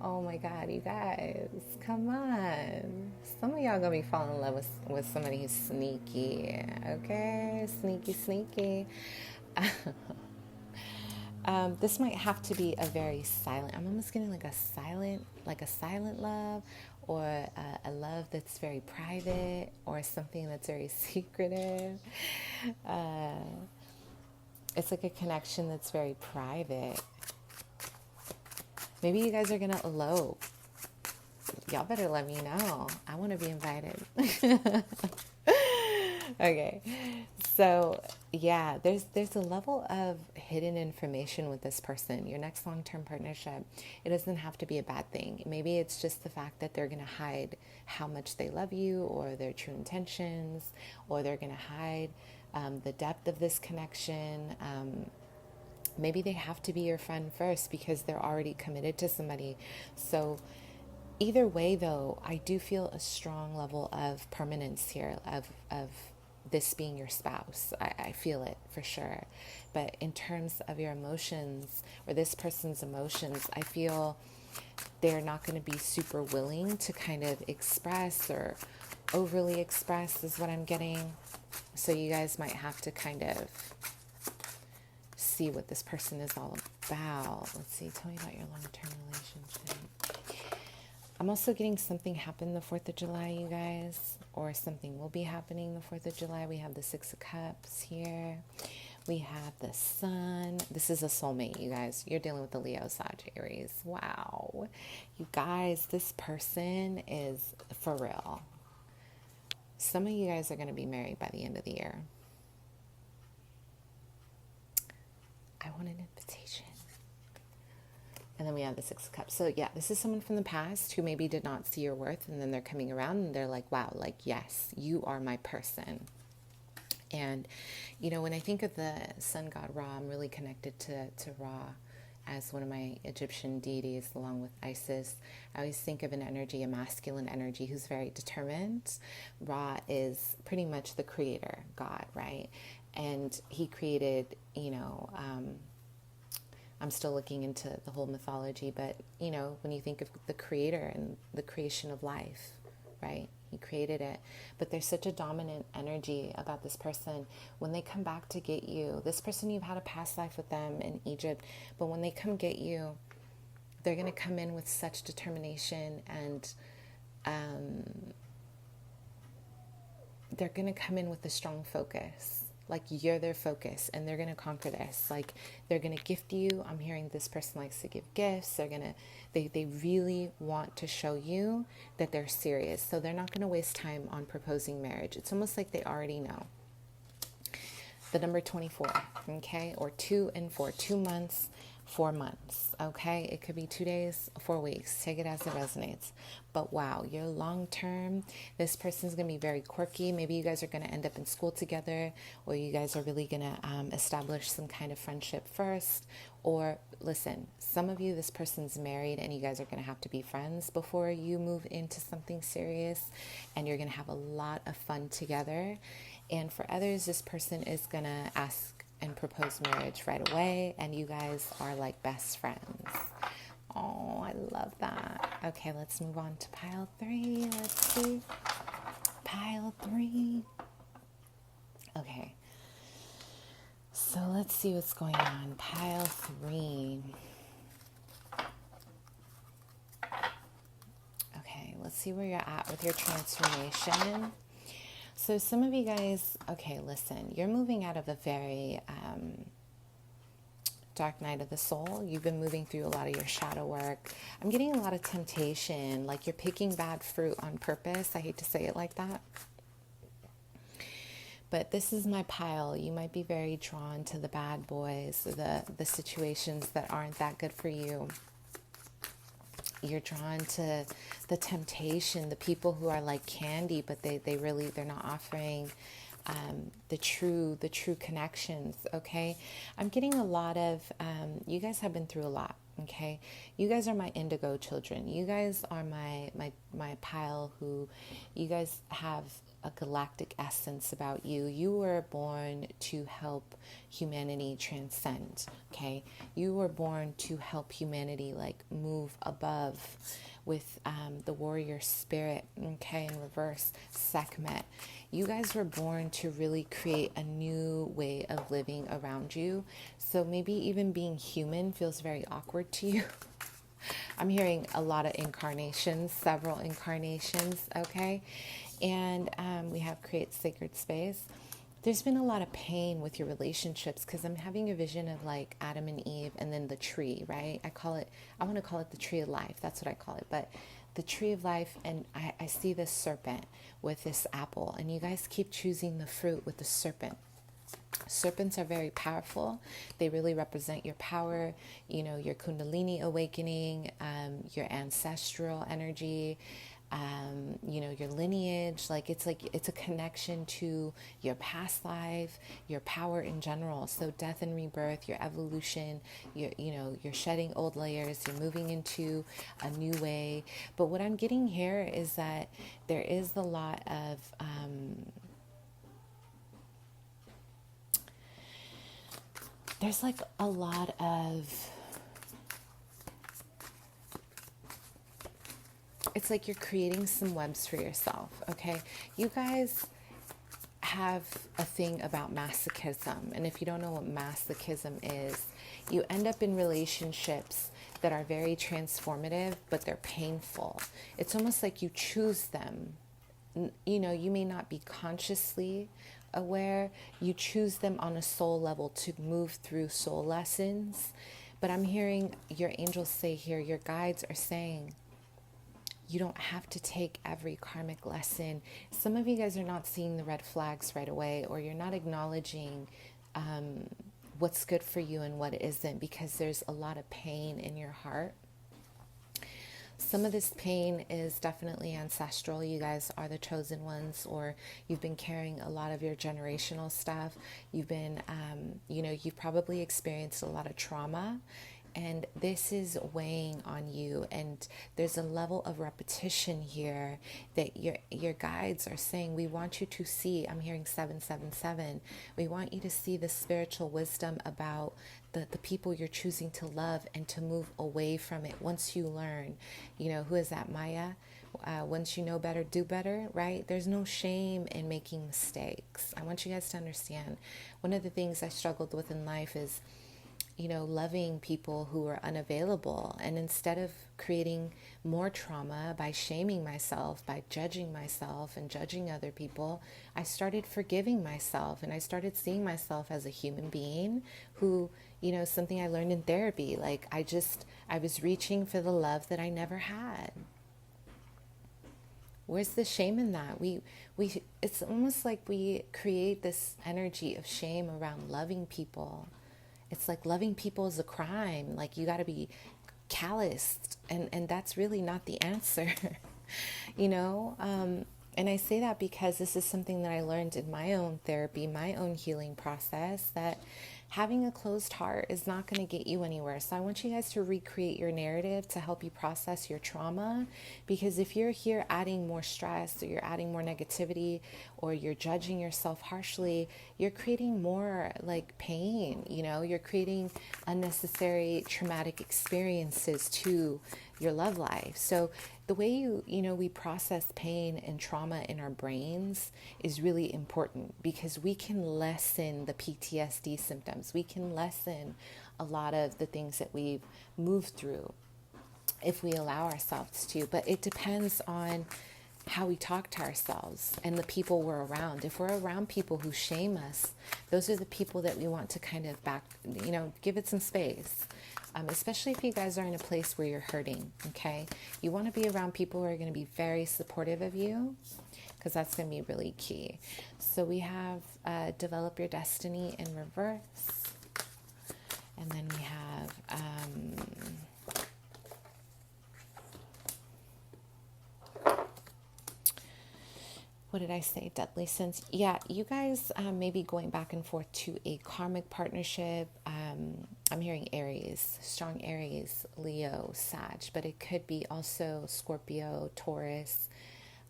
Oh my God, you guys, come on. Some of y'all gonna be falling in love with somebody who's sneaky, okay? Sneaky. This might have to be a very silent, I'm almost getting like a silent love, or a love that's very private, or something that's very secretive. It's like a connection that's very private. Maybe you guys are going to elope. Y'all better let me know. I want to be invited. Okay. So, yeah, there's a level of hidden information with this person. Your next long-term partnership, it doesn't have to be a bad thing. Maybe it's just the fact that they're going to hide how much they love you, or their true intentions, or they're going to hide the depth of this connection. Maybe they have to be your friend first because they're already committed to somebody. So either way, though, I do feel a strong level of permanence here, of this being your spouse. I feel it for sure. But in terms of your emotions, or this person's emotions, I feel they're not going to be super willing to kind of express, or overly express is what I'm getting. So you guys might have to kind of see what this person is all about. Let's see. Tell me about your long-term relationship. I'm also getting something happen the 4th of July, you guys, or something will be happening the 4th of July. We have the 6 of Cups here. We have the Sun. This is a soulmate, you guys. You're dealing with the Leo, Sag, Aries. Wow. You guys, this person is for real. Some of you guys are going to be married by the end of the year. I want an invitation. And then we have the 6 of Cups. So yeah, this is someone from the past who maybe did not see your worth, and then they're coming around and they're like, wow, like, yes, you are my person. And, you know, when I think of the sun god Ra, I'm really connected to Ra as one of my Egyptian deities, along with Isis. I always think of an energy, a masculine energy, who's very determined. Ra is pretty much the creator god, right? And he created, you know, I'm still looking into the whole mythology, but, you know, when you think of the creator and the creation of life, right? He created it. But there's such a dominant energy about this person. When they come back to get you, this person, you've had a past life with them in Egypt, but when they come get you, they're going to come in with such determination, and they're going to come in with a strong focus. Like, you're their focus, and they're going to conquer this. Like, they're going to gift you. I'm hearing this person likes to give gifts. They really want to show you that they're serious. So they're not going to waste time on proposing marriage. It's almost like they already know. The number 24, okay? Or 2 and 4, 2 months, 4 months, okay? It could be 2 days, 4 weeks. Take it as it resonates. But wow, you're long term. This person's going to be very quirky. Maybe you guys are going to end up in school together, or you guys are really going to establish some kind of friendship first. Or listen, some of you, this person's married, and you guys are going to have to be friends before you move into something serious, and you're going to have a lot of fun together. And for others, this person is going to ask and propose marriage right away, and you guys are like best friends. Oh, I love that. Okay, let's move on to pile 3. Let's see. Pile 3. Okay. So let's see what's going on. Pile 3. Okay, let's see where you're at with your transformation. So some of you guys, okay, listen, you're moving out of a very dark night of the soul. You've been moving through a lot of your shadow work. I'm getting a lot of temptation, like you're picking bad fruit on purpose. I hate to say it like that. But this is my pile. You might be very drawn to the bad boys, the situations that aren't that good for you. You're drawn to the temptation, the people who are like candy, but they're not offering the true connections. Okay, I'm getting a lot of you guys have been through a lot. Okay, you guys are my indigo children. You guys are my pile. Who you guys have a galactic essence about you. You were born to help humanity transcend, okay? You were born to help humanity like move above with the warrior spirit, okay? In reverse, Sekhmet. You guys were born to really create a new way of living around you. So maybe even being human feels very awkward to you. I'm hearing a lot of incarnations, several incarnations, okay? And we have create sacred space. There's been a lot of pain with your relationships because I'm having a vision of like Adam and Eve and then the tree, right? I want to call it the tree of life. That's what I call it. But the tree of life, and I see this serpent with this apple, and you guys keep choosing the fruit with the serpent. Serpents are very powerful. They really represent your power, you know, your Kundalini awakening, your ancestral energy, you know, your lineage. Like it's a connection to your past life, your power in general. So death and rebirth, your evolution, you're shedding old layers, you're moving into a new way. But what I'm getting here is that there is a lot of there's like a lot of, it's like you're creating some webs for yourself, okay? You guys have a thing about masochism. And if you don't know what masochism is, you end up in relationships that are very transformative, but they're painful. It's almost like you choose them. You know, you may not be consciously aware, you choose them on a soul level to move through soul lessons. But I'm hearing your angels say here, your guides are saying, you don't have to take every karmic lesson. Some of you guys are not seeing the red flags right away, or you're not acknowledging what's good for you and what isn't, because there's a lot of pain in your heart. Some of this pain is definitely ancestral. You guys are the chosen ones, or you've been carrying a lot of your generational stuff. You've been, you've probably experienced a lot of trauma, and this is weighing on you. And there's a level of repetition here that your guides are saying, we want you to see, I'm hearing 777, we want you to see the spiritual wisdom about the people you're choosing to love and to move away from it once you learn. You know, who is that, Maya? Once you know better, do better, right? There's no shame in making mistakes. I want you guys to understand, one of the things I struggled with in life is, you know, loving people who are unavailable. And instead of creating more trauma by shaming myself, by judging myself and judging other people, I started forgiving myself, and I started seeing myself as a human being who, you know, something I learned in therapy. Like I was reaching for the love that I never had. Where's the shame in that? It's almost like we create this energy of shame around loving people. It's like loving people is a crime. Like you got to be calloused, and that's really not the answer, you know? And I say that because this is something that I learned in my own therapy, my own healing process, that having a closed heart is not going to get you anywhere. So I want you guys to recreate your narrative to help you process your trauma, because if you're here adding more stress, or you're adding more negativity, or you're judging yourself harshly, you're creating more like pain, you know, you're creating unnecessary traumatic experiences to your love life. So the way we process pain and trauma in our brains is really important, because we can lessen the PTSD symptoms. We can lessen a lot of the things that we've moved through if we allow ourselves to. But it depends on how we talk to ourselves and the people we're around. If we're around people who shame us, those are the people that we want to kind of give it some space. Especially if you guys are in a place where you're hurting, okay? You want to be around people who are going to be very supportive of you, because that's going to be really key. So we have develop your destiny in reverse. And then we have what did I say? Deadly Sins. Yeah, you guys may be going back and forth to a karmic partnership. I'm hearing Aries, strong Aries, Leo, Sag, but it could be also Scorpio, Taurus.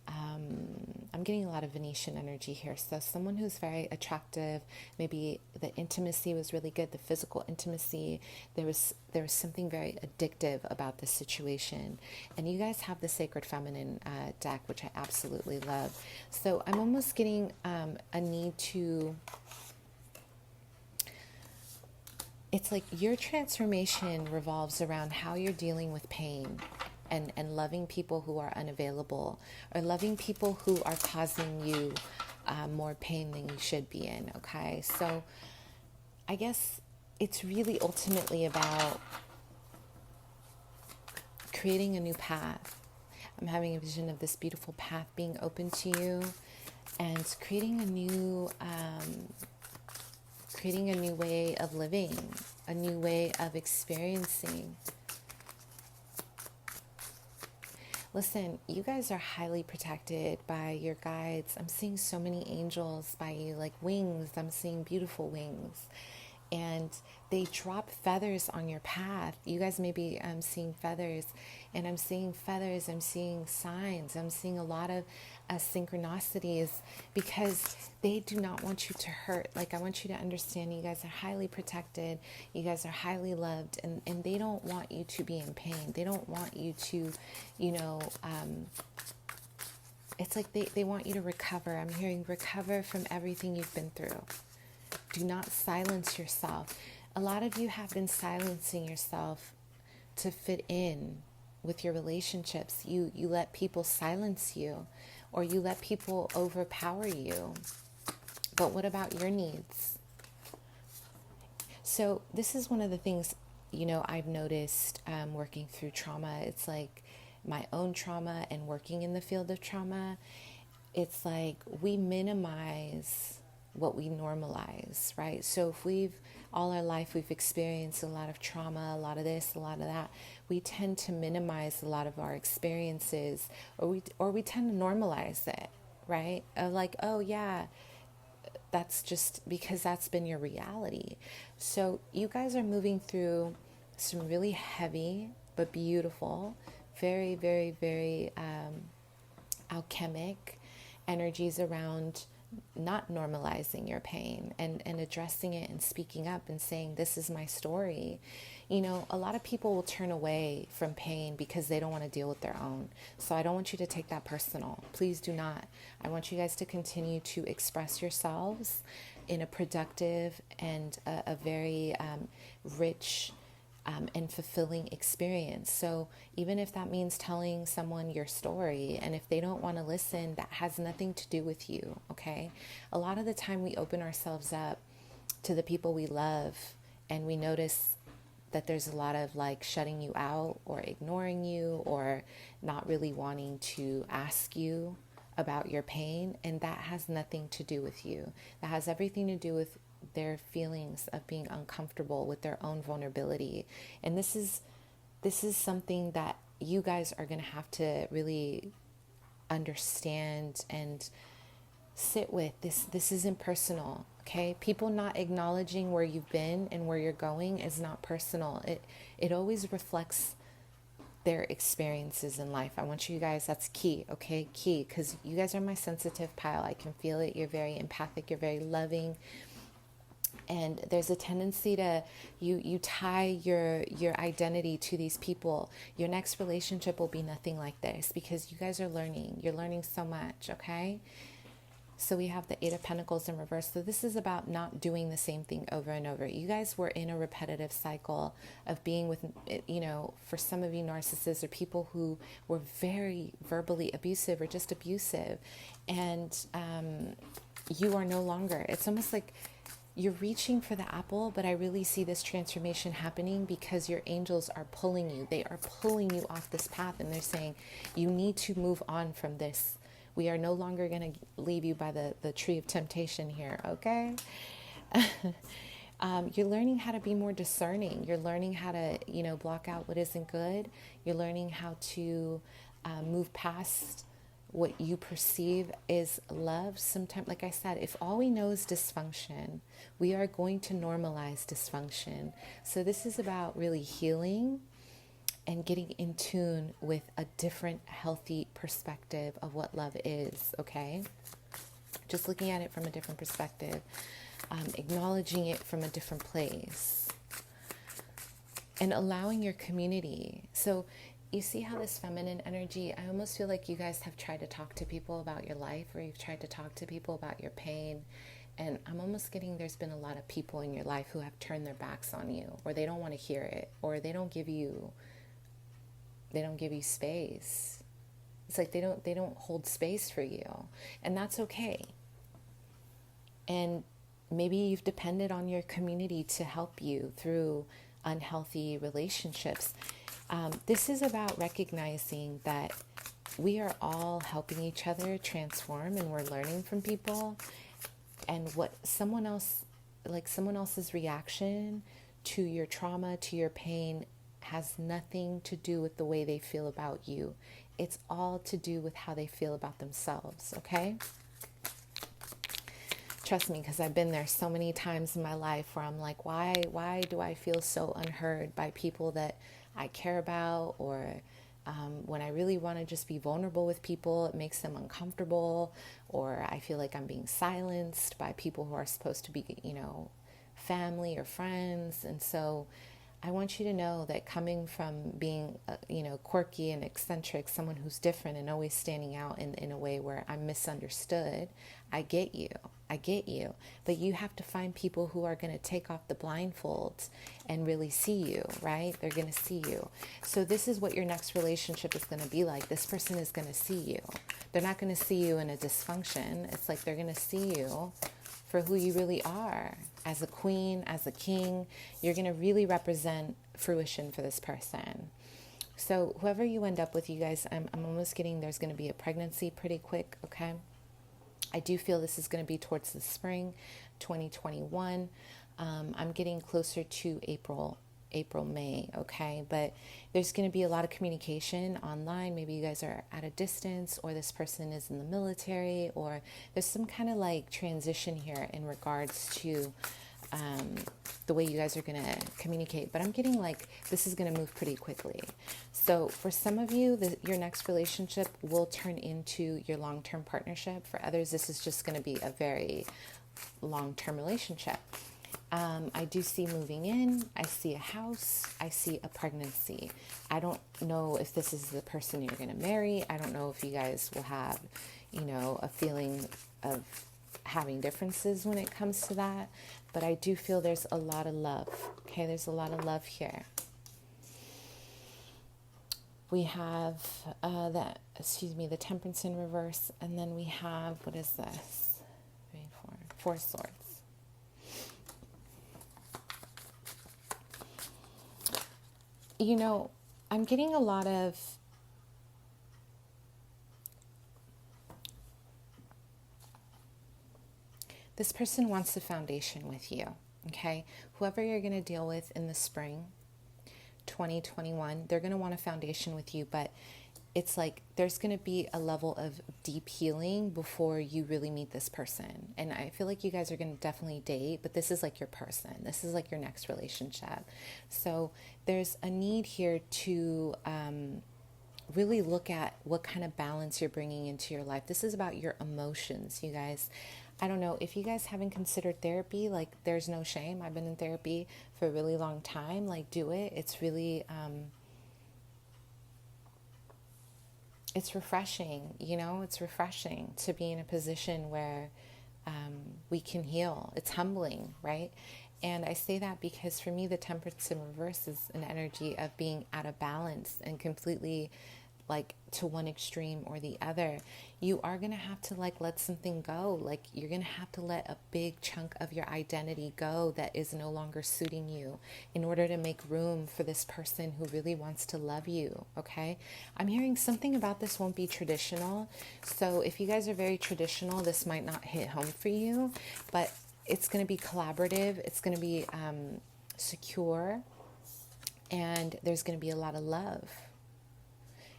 I'm getting a lot of Venetian energy here. So someone who's very attractive, maybe the intimacy was really good, the physical intimacy. There was something very addictive about this situation. And you guys have the Sacred Feminine deck, which I absolutely love. So I'm almost getting a need to it's like your transformation revolves around how you're dealing with pain and loving people who are unavailable, or loving people who are causing you more pain than you should be in, okay? So I guess it's really ultimately about creating a new path. I'm having a vision of this beautiful path being open to you, and creating a new way of living, a new way of experiencing. Listen, you guys are highly protected by your guides. I'm seeing so many angels by you, like wings. I'm seeing beautiful wings. And they drop feathers on your path. You guys may be seeing feathers, and I'm seeing feathers. I'm seeing signs. I'm seeing a lot of synchronicities, because they do not want you to hurt. Like, I want you to understand, you guys are highly protected. You guys are highly loved, and they don't want you to be in pain. They don't want you to, it's like they want you to recover. I'm hearing recover from everything you've been through. Do not silence yourself. A lot of you have been silencing yourself to fit in with your relationships. You let people silence you, or you let people overpower you. But what about your needs? So this is one of the things, I've noticed working through trauma. It's like my own trauma and working in the field of trauma. It's like we minimize what we normalize, right? So if all our life we've experienced a lot of trauma, a lot of this, a lot of that, we tend to minimize a lot of our experiences, or we tend to normalize it, right? Of like, oh yeah, that's just because that's been your reality. So you guys are moving through some really heavy but beautiful, very, very, very alchemic energies around not normalizing your pain and addressing it and speaking up and saying, this is my story. A lot of people will turn away from pain because they don't want to deal with their own. So I don't want you to take that personal. Please do not. I want you guys to continue to express yourselves in a productive and a very rich and fulfilling experience. So even if that means telling someone your story, and if they don't want to listen, that has nothing to do with you, okay? A lot of the time we open ourselves up to the people we love, and we notice that there's a lot of like shutting you out or ignoring you or not really wanting to ask you about your pain, and that has nothing to do with you. That has everything to do with their feelings of being uncomfortable with their own vulnerability. And this is something that you guys are going to have to really understand and sit with. This isn't personal, okay? People not acknowledging where you've been and where you're going is not personal. It always reflects their experiences in life. I want you guys, that's key, okay? Key, because you guys are my sensitive pile. I can feel it. You're very empathic. You're very loving. And there's a tendency to you tie your identity to these people. Your next relationship will be nothing like this, because you guys are learning. You're learning so much, okay? So we have the Eight of Pentacles in reverse. So this is about not doing the same thing over and over. You guys were in a repetitive cycle of being with, for some of you, narcissists or people who were very verbally abusive or just abusive. And you are no longer. It's almost like you're reaching for the apple, but I really see this transformation happening because your angels are pulling you. They are pulling you off this path, and they're saying, you need to move on from this. We are no longer going to leave you by the tree of temptation here, okay? You're learning how to be more discerning. You're learning how to, block out what isn't good. You're learning how to move past what you perceive is love. Sometimes, like I said, if all we know is dysfunction, we are going to normalize dysfunction. So this is about really healing and getting in tune with a different, healthy perspective of what love is, okay? Just looking at it from a different perspective, acknowledging it from a different place, and allowing your community. So you see how this feminine energy, I almost feel like you guys have tried to talk to people about your life, or you've tried to talk to people about your pain, And I'm almost getting there's been a lot of people in your life who have turned their backs on you, or they don't want to hear it, or they don't give you space. It's like they don't hold space for you. And that's okay. And maybe you've depended on your community to help you through unhealthy relationships. This is about recognizing that we are all helping each other transform, and we're learning from people. And what someone else's reaction to your trauma, to your pain, has nothing to do with the way they feel about you. It's all to do with how they feel about themselves, okay? Trust me, because I've been there so many times in my life where I'm like, why do I feel so unheard by people that I care about? Or when I really want to just be vulnerable with people, it makes them uncomfortable. Or I feel like I'm being silenced by people who are supposed to be, family or friends. And so I want you to know that coming from being, quirky and eccentric, someone who's different and always standing out in a way where I'm misunderstood, I get you. But you have to find people who are going to take off the blindfolds and really see you, right? They're going to see you. So this is what your next relationship is going to be like. This person is going to see you. They're not going to see you in a dysfunction. It's like they're going to see you for who you really are. As a queen, as a king, you're going to really represent fruition for this person. So whoever you end up with, you guys, I'm almost getting there's going to be a pregnancy pretty quick, okay? I do feel this is going to be towards the spring, 2021. I'm getting closer to April, May, okay? But there's going to be a lot of communication online. Maybe you guys are at a distance, or this person is in the military, or there's some kind of like transition here in regards to the way you guys are going to communicate. But I'm getting like this is going to move pretty quickly. So for some of you, your next relationship will turn into your long-term partnership. For others, this is just going to be a very long-term relationship. I do see moving in, I see a house, I see a pregnancy. I don't know if this is the person you're going to marry. I don't know if you guys will have, a feeling of having differences when it comes to that. But I do feel there's a lot of love. Okay, there's a lot of love here. We have the Temperance in reverse, and then we have, what is this? 3, 4 Swords. I'm getting a lot of this person wants a foundation with you, okay? Whoever you're going to deal with in the spring, 2021, they're going to want a foundation with you, but it's like there's going to be a level of deep healing before you really meet this person. And I feel like you guys are going to definitely date, but this is like your person. This is like your next relationship. So there's a need here to really look at what kind of balance you're bringing into your life. This is about your emotions, you guys. I don't know if you guys haven't considered therapy, like there's no shame. I've been in therapy for a really long time. Like do it. It's really, it's refreshing, it's refreshing to be in a position where we can heal. It's humbling, right? And I say that because for me, the Temperance in reverse is an energy of being out of balance and completely like to one extreme or the other. You are going to have to like let something go. Like you're going to have to let a big chunk of your identity go that is no longer suiting you in order to make room for this person who really wants to love you. Okay. I'm hearing something about this won't be traditional. So if you guys are very traditional, this might not hit home for you, but it's going to be collaborative. It's going to be secure, and there's going to be a lot of love.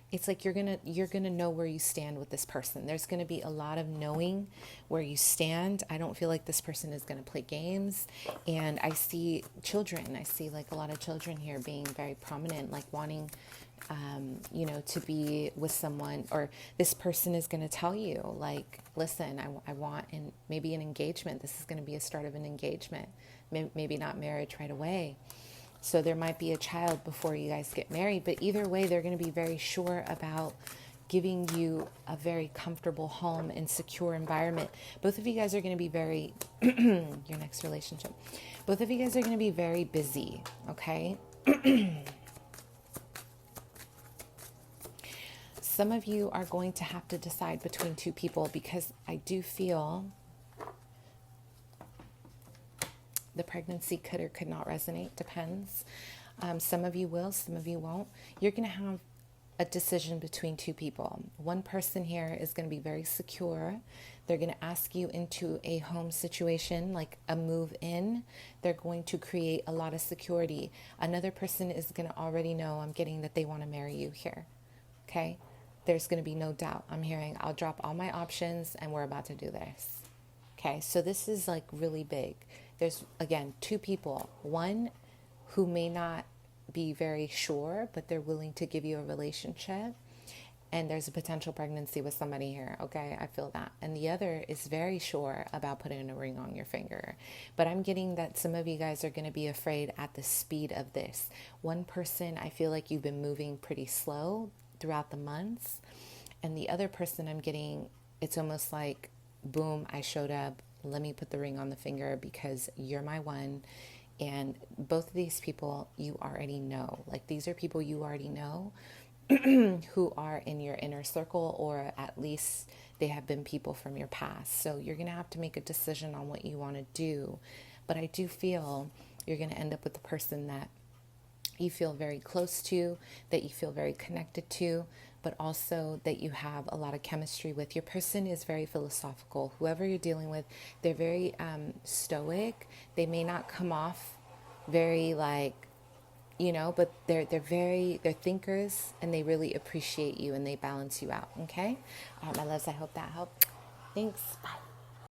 It's like you're gonna know where you stand with this person. There's gonna be a lot of knowing where you stand. I don't feel like this person is gonna play games. And I see children. I see like a lot of children here being very prominent, like wanting, to be with someone. Or this person is gonna tell you, like, listen, I want maybe an engagement. This is gonna be a start of an engagement. Maybe not marriage right away. So there might be a child before you guys get married, but either way, they're going to be very sure about, giving you a very comfortable home and secure environment. Both of you guys are going to be very, your next relationship, both of you guys are going to be very busy, okay? Some of you are going to have to decide between two people, because I do feel the pregnancy could or could not resonate, depends. Some of you will, some of you won't. You're going to have a decision between two people. One person here is going to be very secure. They're going to ask you into a home situation, like a move in. They're going to create a lot of security. Another person is going to already know, I'm getting that they want to marry you here. Okay? There's going to be no doubt. I'm hearing, I'll drop all my options and we're about to do this. Okay? So this is like really big. There's, again, two people. One who may not be very sure, but they're willing to give you a relationship. And there's a potential pregnancy with somebody here. Okay, I feel that. And the other is very sure about putting a ring on your finger. But I'm getting that some of you guys are going to be afraid at the speed of this. One person, I feel like you've been moving pretty slow throughout the months. And the other person, I'm getting, it's almost like, boom, I showed up. Let me put the ring on the finger because you're my one. And both of these people, you already know. Like, these are people you already know who are in your inner circle, or at least they have been people from your past. So you're going to have to make a decision on what you want to do. But I do feel you're going to end up with the person that you feel very close to, that you feel very connected to, but also that you have a lot of chemistry with. Your person is very philosophical. Whoever you're dealing with, they're very stoic. They may not come off very like, but they're thinkers, and they really appreciate you and they balance you out. Okay? All right, my loves, I hope that helped. Thanks. Bye.